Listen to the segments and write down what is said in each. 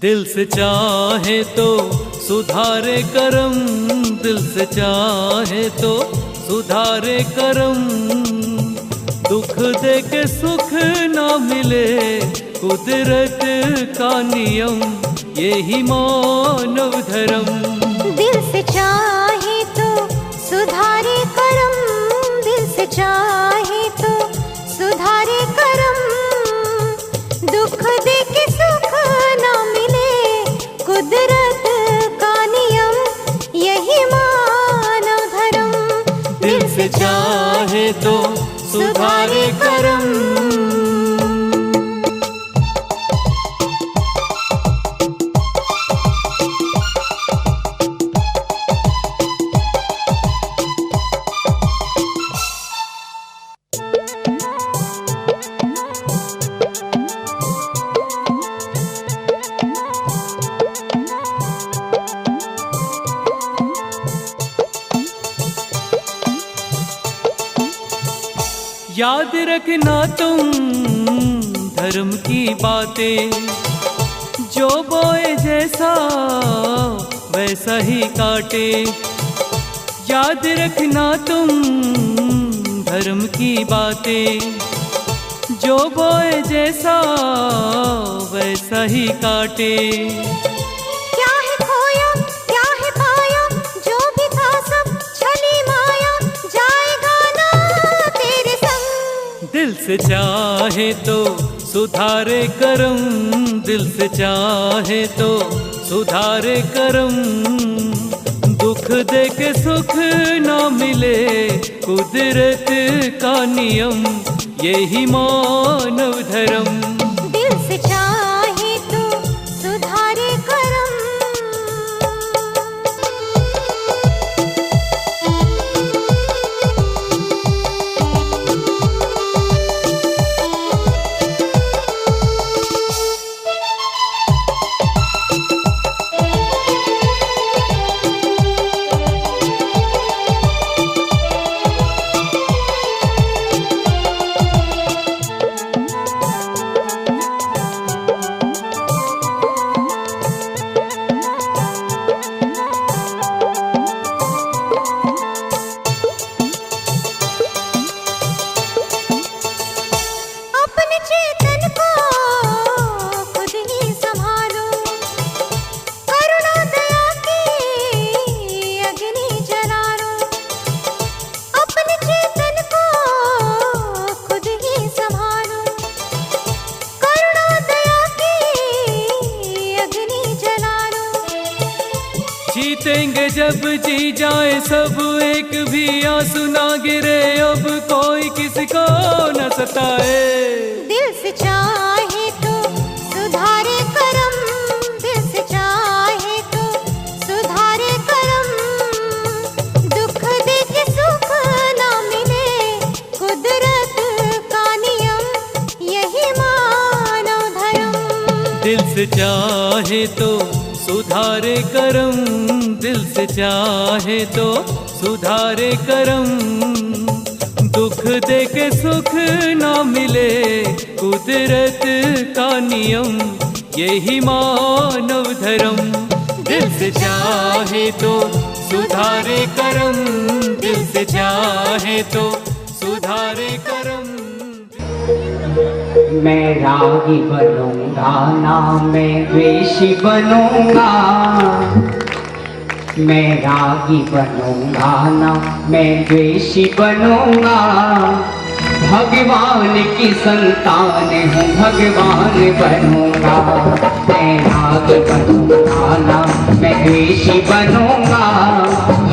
दिल से चाहे तो सुधारे करम, दिल से चाहे तो सुधारे करम। दुख दे के सुख ना मिले कुदरत का नियम, यही मानव धर्म। दिल से चाहे तो सुधारे करम, दिल से चाहे तो सुधारे करम। दुख दे के सुख ना मिले कुदरत का नियम, यही मानव धर्म। दिल से चाहे तो सुधारे करम। याद रखना तुम धर्म की बातें, जो बोए जैसा वैसा ही काटे। याद रखना तुम धर्म की बातें, जो बोए जैसा वैसा ही काटे। क्या है खोया क्या है पाया, जो भी था सब छली माया, जाएगा ना तेरे संग। दिल से चाहे तो सुधारे करम, दिल से चाहे तो सुधारे करम। दुख दे के सुख ना मिले कुदरत का नियम, यही मानव धर्म। दिल से चाहे तो सुधारे करम। अपने चेतन को खुद ही संभालो, करुणा दया की अग्नि जला लो। अपने चेतन को खुद ही संभालो, करुणा दया की अग्नि जला लो। जीतेंगे जब जी जाए सब, एक भी आंसू ना गिरे अब कोई किसी को न सताए। दिल से चाहे तो सुधारे करम, दिल से चाहे तो सुधारे करम। दुख दे के सुख ना मिले कुदरत का नियम, यही मानव धर्म। दिल से चाहे तो सुधारे करम, दिल से चाहे तो सुधारे करम। दुख दे के सुख ना मिले कुदरत का नियम, यही मानव धर्म। दिल से चाहे तो सुधारे करम, दिल से चाहे तो सुधारे करम। मैं रागी बनूंगा ना मैं द्वेषी बनूंगा, मैं रागी बनूंगा ना मैं द्वेषी बनूंगा। भगवान की संतान हूँ भगवान बनूंगा। मैं रागी बनूंगा ना मैं द्वेषी बनूंगा,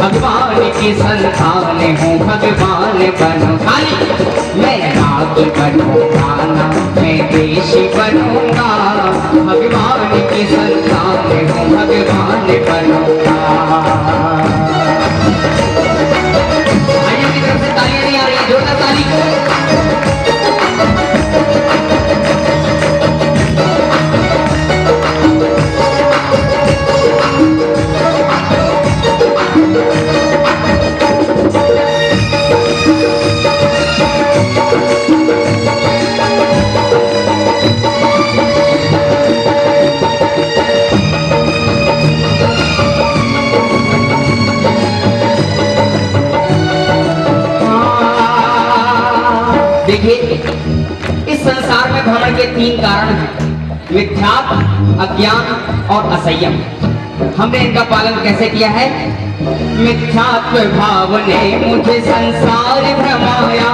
भगवान की संतान हूँ भगवान बनूंगा। मैं रागी बनूंगा ना मैं द्वेषी बनूंगा, भगवान की संतान हूँ भगवान बनूंगा। की तरफ से तालियां नहीं आ रही, जोरदार ताली। देखिए, इस संसार में भ्रमण के 3 कारण हैं, मिथ्यात्व, अज्ञान और असंयम। हमने इनका पालन कैसे किया है? मिथ्यात्व भाव ने मुझे संसार भ्रमाया,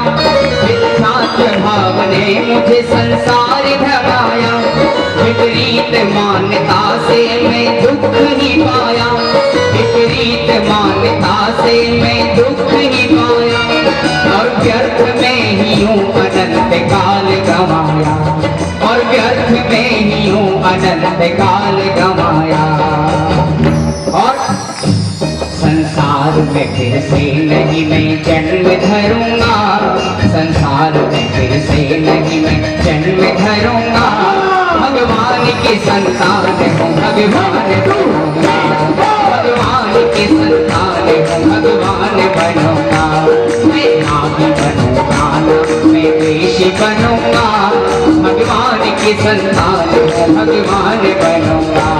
मिथ्यात्व भाव ने मुझे संसार भ्रमाया, विपरीत मान्यता से मैं दुख ही पाया, विपरीत मान्यता से मैं दुख ही पाया, और व्यर्थ में ही हूँ अनंत काल गवाया, और व्यर्थ में ही हूँ अनंत काल गवाया। और संसार में फिर से नहीं मैं जन्म धरूंगा, संसार में फिर से नहीं मैं जन्म धरूंगा, भगवान की संतान हूँ, भगवान बनूंगा, भगवान की संतान हूँ, भगवान बनूंगा, मैं नाभी बनूंगा ना मैं ऋषि बनूंगा, भगवान की संतान हूँ, भगवान बनूंगा।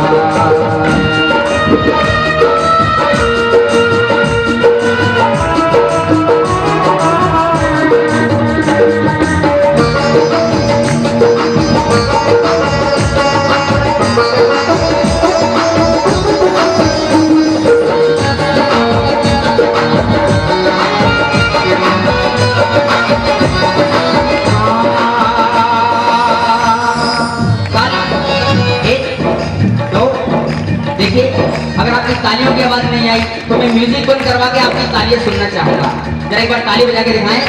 अगर आपकी तालियों की आवाज नहीं आई तो मैं म्यूजिक बंद करवा के आपकी तालियां सुनना चाहूंगा। जरा एक बार ताली बजा के दिखाएं।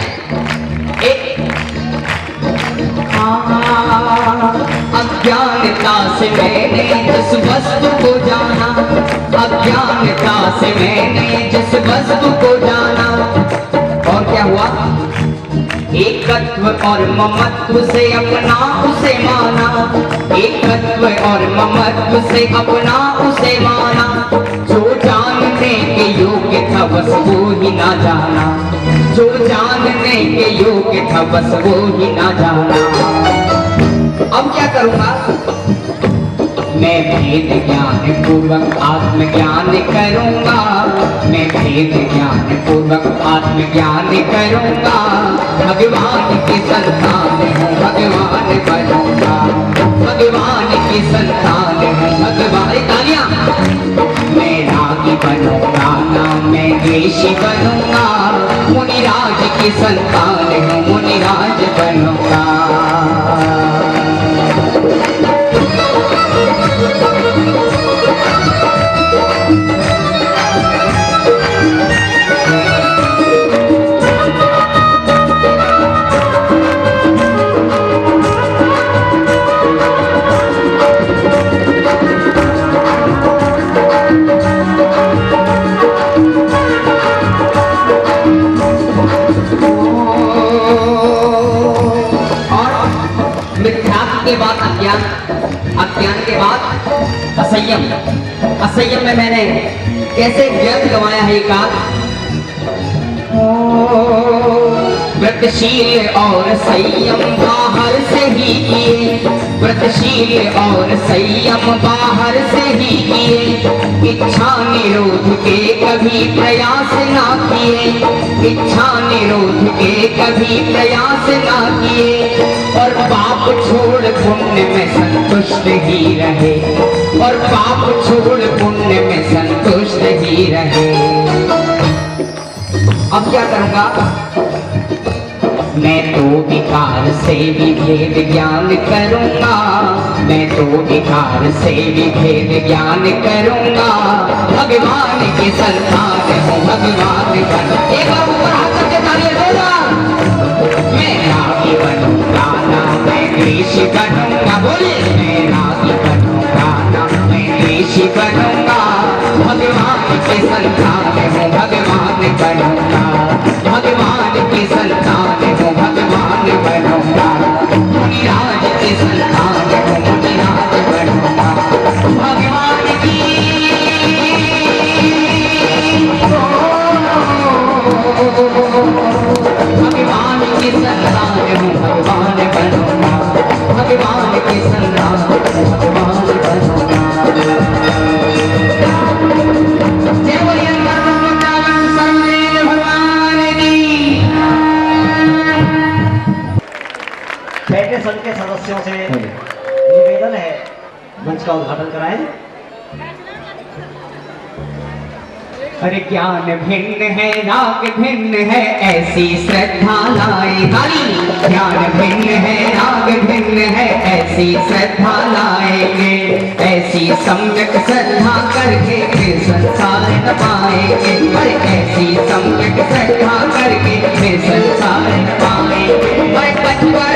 अज्ञानता से मैंने जिस वस्तु को जाना, अज्ञानता से मैंने जिस वस्तु को जाना, और क्या हुआ? एकत्व और ममत्व से अपना उसे माना, एकत्व और ममत्व से अपना उसे माना, जो जानने के योग्य था बस वो ही ना जाना, जो जानने के योग्य था बस वो ही ना जाना। अब क्या करूंगा? मैं भेद ज्ञान पूर्वक आत्मज्ञान करूंगा, मैं भेद ज्ञान पूर्वक आत्मज्ञान करूंगा, भगवान की संतान हूँ, भगवान बनूंगा, भगवान की संतान हूँ, भगवान। तालियां। मैं रागी बनूंगा ना मैं ऋषि बनूंगा, मुनिराज की संतान हूँ, मुनिराज बनूंगा। के बाद अज्ञान, अज्ञान के बाद असंयम, असंयम में मैंने कैसे व्यर्थ गंवाया है ये काम। व्रतशील और संयम बाहर से ही किए, व्रतशील और संयम बाहर से ही किए, इच्छा निरोध के कभी प्रयास ना किए, इच्छा निरोध के कभी प्रयास ना किए, और पाप छोड़ पुण्य में संतुष्ट ही रहे, और पाप छोड़ पुण्य में संतुष्ट ही रहे। अब क्या करूंगा? मैं तो विकार से भी भेद ज्ञान करूंगा, मैं तो विकार से भी भेद ज्ञान करूंगा, भगवान की संतान हूँ, भगवान बन। एक बार ऊपर हाथ करके तालियां देना। मैं रागी बनूंगा ना मैं ऋषि बनूंगा, बोलिए। मैं रागी बनूंगा ना मैं ऋषि बनूंगा, भगवान की संतान हूँ, भगवान बनूंगा, भगवान की संतान हूँ, भगवान बनूंगा, मुनिराज की संतान हूँ, मुनिराज बनूंगा, भगवान की भगवान की संतान हूँ, भगवान बनूंगा, भगवान की संतान हूँ, भगवान बनूंगा। जय बोलिए भगवान फेडरेशन के सदस्यों से निवेदन है मंच का उद्घाटन कराएं। अरे ज्ञान भिन्न है राग भिन्न है ऐसी श्रद्धा लाए ताली। ज्ञान भिन्न है राग भिन्न है ऐसी श्रद्धा लाएंगे। ऐसी सम्यक श्रद्धा करके फिर संसार न पाएंगे। अरे ऐसी सम्यक श्रद्धा करके फिर संसार न पाएंगे। अरे पचपर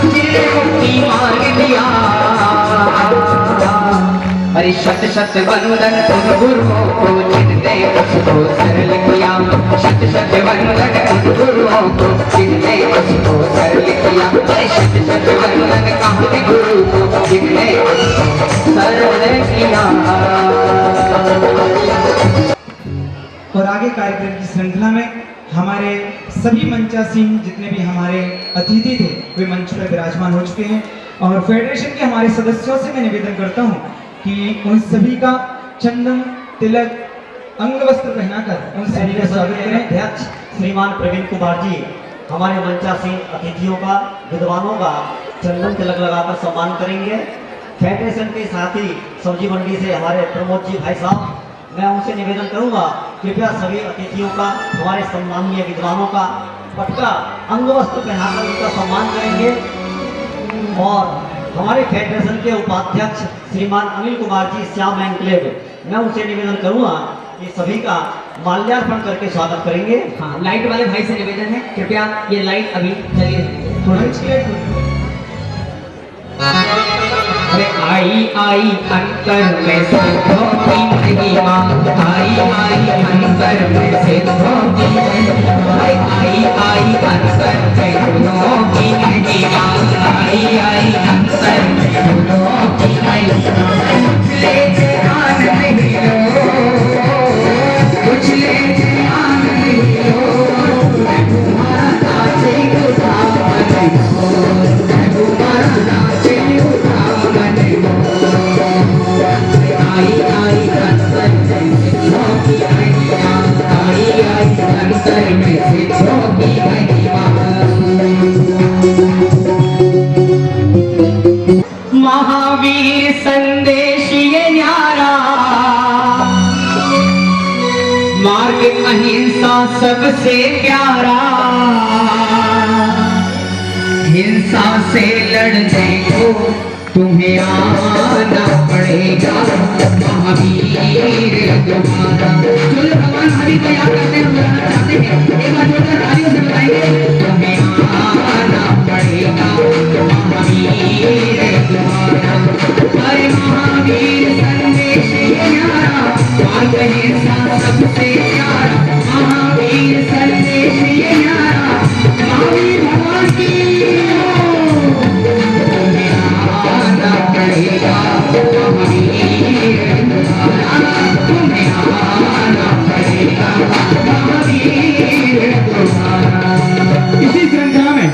जिन्हें मुक्ति मांग लिया। अरे शत शत वंदन उन गुरुओं को जिनने उसको सरल किया। शत शत वंदन उन गुरुओं को जिनने उसको सरल किया। अरे शत शत वंदन कहाँ गुरु को जिनने सरल किया। और आगे कार्यक्रम की श्रृंखला में हमारे सभी मंचासीन जितने भी हमारे अतिथि थे वे मंच पर विराजमान हो चुके हैं। और फेडरेशन के हमारे सदस्यों से मैं निवेदन करता हूं कि उन सभी का चंदन तिलक अंग वस्त्र पहनाकर उन सभी का स्वागत करें। अध्यक्ष श्रीमान प्रवीण कुमार जी हमारे मंचासीन अतिथियों का विद्वानों का चंदन तिलक लगाकर सम्मान करेंगे। फेडरेशन के साथ ही सब्जी मंडी से हमारे प्रमोद जी भाई साहब, मैं उनसे निवेदन करूंगा कृपया सभी अतिथियों का हमारे सम्माननीय विद्वानों का पटका अंग वस्त्र पहनाकर उनका सम्मान करेंगे। और हमारे फेडरेशन के उपाध्यक्ष श्रीमान अनिल कुमार जी श्याम एंक्लेव, मैं उनसे निवेदन करूंगा कि सभी का माल्यार्पण करके स्वागत करेंगे। हाँ, लाइट वाले भाई से निवेदन है कृपया ये लाइट अभी चली रहे थोड़ा। अरे आई आई अंतर में सिद्धों की महिमा। आई आई अंतर में सिद्धों की महिमा। आई आई अंतर में गुणों की महिमा। आई आई अंतर में गुणों की महिमा। ले ध्यान नहीं लो, कुछ ले ध्यान नहीं लो। तुम्हारा नाचे उठा मन हो, तुम्हारा नाचे उठा मन हो। आई आई अंतर में सिद्धों की महिमा। आई आई अंतर में सिद्धों की महिमा। महावीर संदेश ये न्यारा, मार्ग अहिंसा सबसे प्यारा। हिंसा से लड़ने को तुम्हें आना पड़ेगा। महावीर तुम्हारा जो भगवान हरि को याद करते हैं, बुलाना चाहते हैं, एक बार जोरदार तालियों से बताएंगे। तुम्हें आना पड़ेगा महावीर तुम्हारा। अरे महावीर संदेश न्यारा, मार्ग अहिंसा सबसे प्यारा। महावीर संदेश न्यारा, महावीर भगवान की आना पड़ेगा महावीर तुम्हारा। तुम्हें आना पड़ेगा महावीर तुम्हारा। इसी श्रृंखला में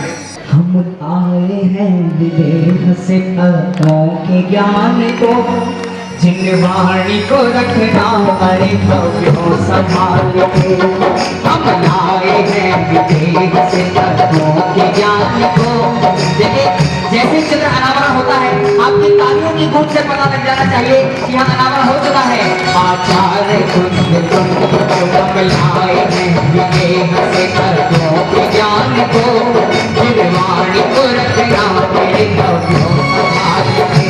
हम आए हैं विदेह से तत्वों के ज्ञान को। जिन वाणी को रखना अरे भव्यों संभाल के। हम आए हैं विदेह से तत्वों के ज्ञान को। देखिए जैसे चंद्र अनावरण होता है, आपकी तालियों की गूंज से पता लग जाना चाहिए कि यहाँ अनावरण हो चुका है। आचार्य कुंज लाए हैं विदेह से तत्वों के ज्ञान को। जिन वाणी को रखना अरे भव्यों संभाल के।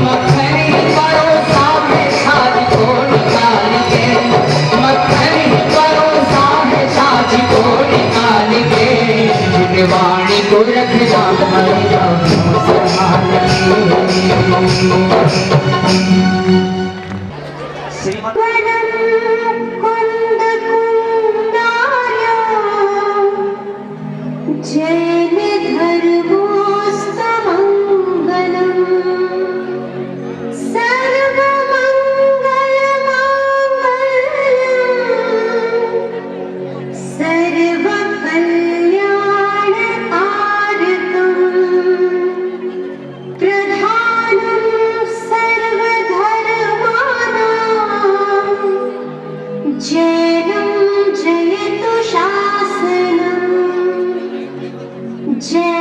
मक्खन परोसा है शादी को निकाल के। मक्खन परोसा है शादी को निकाल के। जिन वाणी को रखना अरे भव्यों संभाल जैन धर्मोस्तमंगलम् सर्वमंगलमांगल्यम् सर्वकल्याणकारकम् प्रधानं सर्वधर्माणां जैनं जयतु शासनम्। जय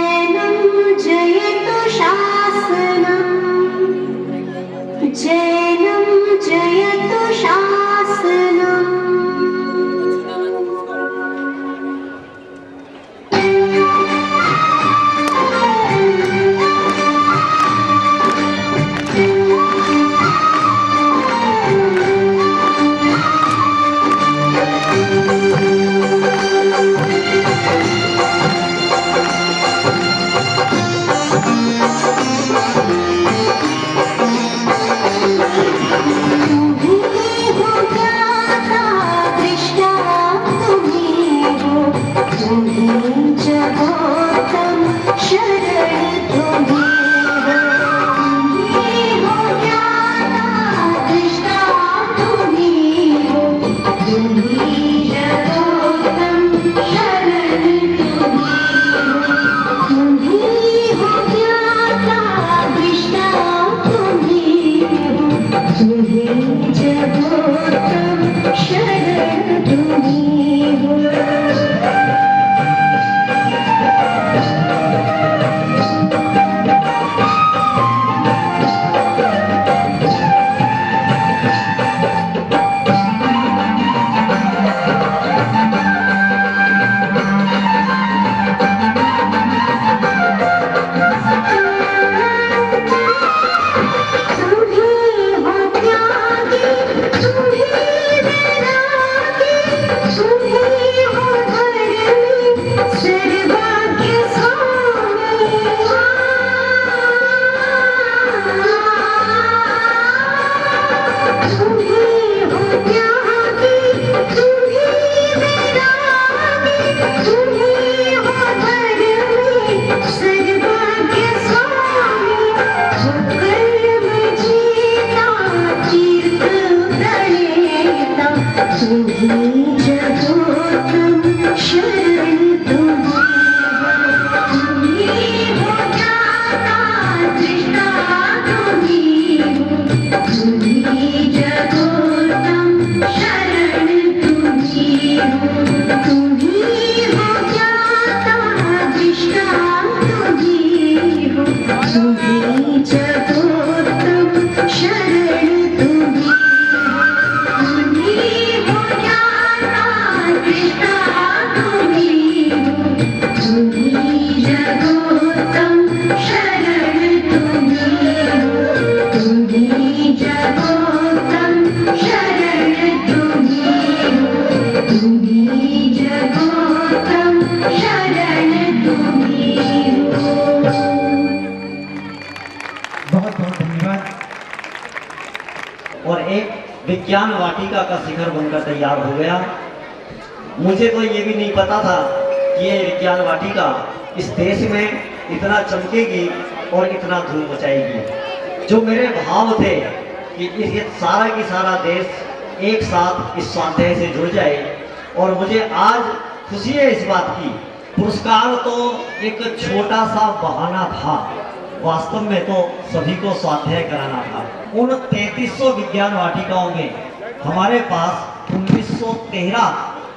बहुत बहुत धन्यवाद। और एक विज्ञान वाटिका का शिखर बनकर तैयार हो गया। मुझे तो ये भी नहीं पता था कि ये विज्ञान वाटिका इस देश में इतना चमकेगी और इतना धूम मचाएगी। जो मेरे भाव थे कि ये सारा की सारा देश एक साथ इस स्वाध्याय से जुड़ जाए, और मुझे आज खुशी है इस बात की। पुरस्कार तो एक छोटा सा बहाना था, वास्तव में तो सभी को स्वाध्याय कराना था। उन 3300 विज्ञान वाटिकाओं में हमारे पास 1913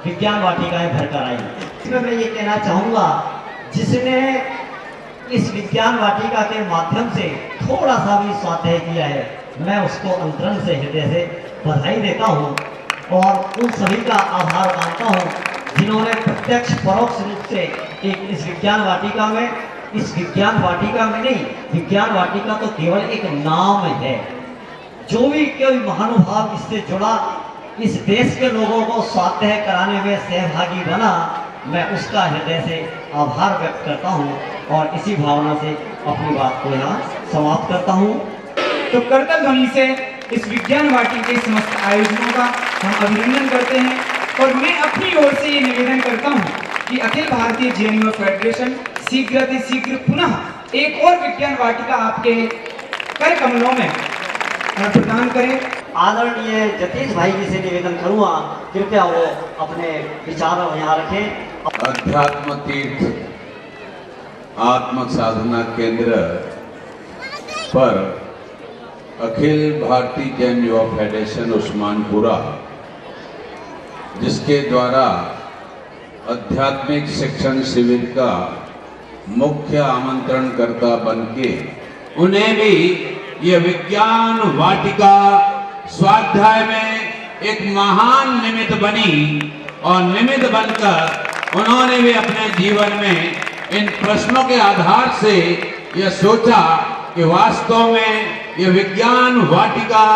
विज्ञान वाटिकाएं भरकर आई। इसमें मैं ये कहना चाहूँगा, जिसने इस विज्ञान वाटिका के माध्यम से थोड़ा सा भी स्वाध्याय किया है, मैं उसको अंतरंग से हृदय से बधाई देता हूँ और उन सभी का आभार मानता हूँ जिन्होंने प्रत्यक्ष परोक्ष रूप से इस विज्ञान वाटिका में, इस विज्ञान वाटिका में नहीं, विज्ञान वाटिका तो केवल एक नाम है। जो भी कोई महानुभाव इससे जुड़ा, इस देश के लोगों को स्वाध्याय कराने में सहभागी बना, मैं उसका हृदय से आभार व्यक्त करता हूँ और इसी भावना से अपनी बात को यहाँ समाप्त करता हूँ। तो करतल ध्वनि से इस विज्ञान वाटिका के समस्त आयोजनों का हम अभिनंदन करते हैं, और मैं अपनी ओर से ये निवेदन करता हूँ कि अखिल भारतीय जेएनयू फेडरेशन शीघ्र पुनः एक और विज्ञान वाटिका आपके कर कमलों में प्रदान करें। आदरणीय जतीश भाई जी से निवेदन करूँगा, कृपया वो अपने विचार यहाँ रखें। अध्यात्म तीर्थ आत्म साधना केंद्र पर अखिल भारतीय जैन युवा फेडरेशन उस्मानपुरा, जिसके द्वारा आध्यात्मिक शिक्षण शिविर का मुख्य आमंत्रणकर्ता बनके उन्हें भी ये विज्ञान वाटिका स्वाध्याय में एक महान निमित्त बनी, और निमित्त बनकर उन्होंने भी अपने जीवन में इन प्रश्नों के आधार से यह सोचा कि वास्तव में ये विज्ञान वाटिका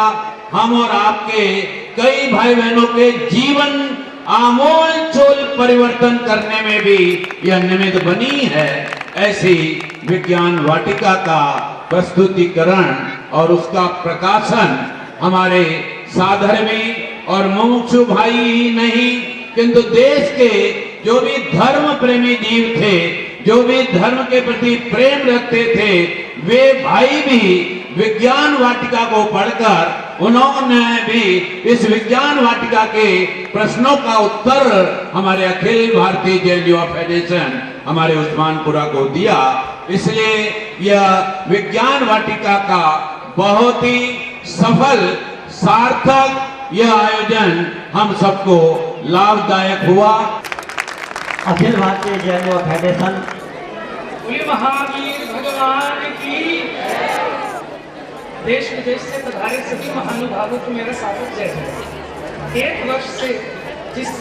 हम और आपके कई भाई बहनों के जीवन आमूल चूल परिवर्तन करने में भी यह निमित्त बनी है। ऐसी विज्ञान वाटिका का प्रस्तुतिकरण और उसका प्रकाशन हमारे साधर्मी और मुमुक्षु भाई ही नहीं, किंतु देश के जो भी धर्म प्रेमी जीव थे, जो भी धर्म के प्रति प्रेम रखते थे, वे भाई भी विज्ञान वाटिका को पढ़कर उन्होंने भी इस विज्ञान वाटिका के प्रश्नों का उत्तर हमारे अखिल भारतीय जैन युवा फेडरेशन हमारे उस्मानपुरा को दिया। इसलिए यह विज्ञान वाटिका का बहुत ही सफल सार्थक यह आयोजन हम सबको लाभदायक हुआ। अखिल भारतीय जैन युवा फेडरेशन बोले महावीर भगवान की। देश विदेश से पधारे सभी महानुभावों को मेरा स्वागत जय है। एक वर्ष से जिस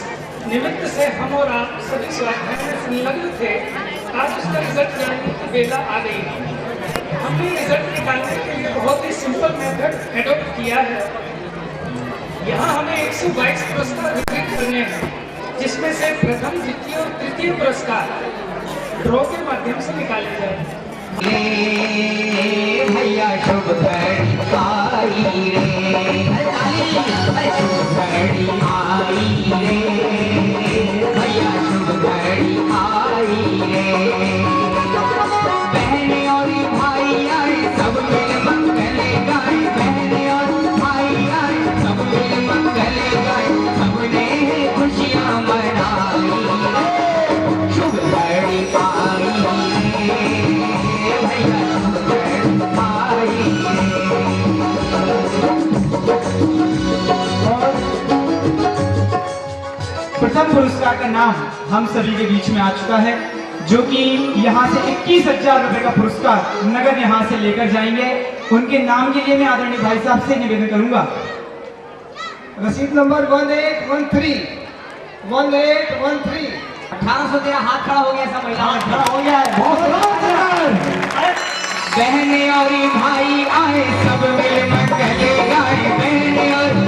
निमित्त से हम और आप सभी स्वाध्याय में संलग्न थे, आज उसका रिजल्ट जानने की बेला आ गई है। हमने रिजल्ट निकालने के लिए बहुत ही सिंपल मेथड एडॉप्ट किया है। यहाँ हमें 122 पुरस्कार वितरित करने हैं, जिसमें से प्रथम, द्वितीय और तृतीय पुरस्कार ड्रॉ के माध्यम से निकाले जाए। भैया शुभ घड़ी आई रे, शुभ घड़ी आई रे, भैया शुभ घड़ी आई रे। बहने और भाई आए सब मिल मंगल गाए, बहने और भाई आए सब मिल मंगल गाए, सब प्रथम पुरस्कार का नाम हम सभी के बीच में आ चुका है, जो कि यहाँ से 21,000 रुपए का पुरस्कार नगद यहाँ से लेकर जाएंगे। उनके नाम के लिए मैं आदरणीय भाई साहब से निवेदन करूंगा। रसीद नंबर 1813 1813। 1813 हाथ खड़ा हो गया सब महिला खड़ा हो गया है, बहने और भाई आए सब मिल मंगल गाए, बहने और